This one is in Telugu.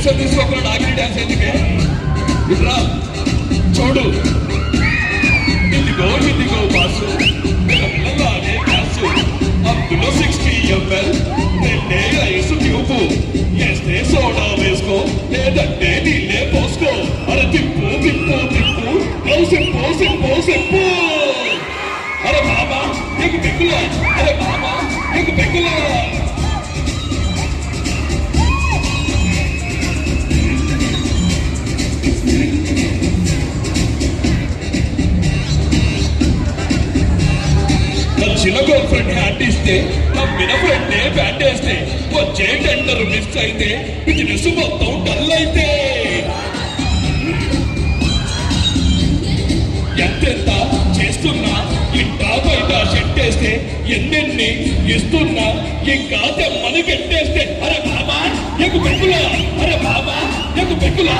టెన్షన్ తీసుకోకుండా ఆగిన డ్యాన్స్ ఎందుకే ఇట్రా చూడు ఇదిగో బాసు పిల్లలానే గ్యాసు అందులో 60 ml రెండే ఐస్ ట్యూబు వేస్తే సోడా వేసుకో లేదంటే నీళ్ళే పోసుకో అరే తిప్పు తిప్పు తిప్పు చెప్పు అరే బాబా నీకు పెక్కులా అరే బాబా నీకు పెక్కులా నచ్చిన గర్ల్ ఫ్రెండ్ హ్యాండ్ ఇస్తే నమ్మిన ఫ్రెండే బ్యాండ్ వేస్తే వచ్చే టెండర్ మిస్ అయితే బిజినెస్ మొత్తం డల్ అయితే ఎంతెంత చేస్తున్నా ఇంటా బయట షెట్టేస్తే ఎన్నెన్ని ఇస్తున్నా ఇంకా తెమ్మని గెట్టేస్తే అరే బాబా ఎగు పెక్కులా అరే బాబా ఎగు పెక్కులా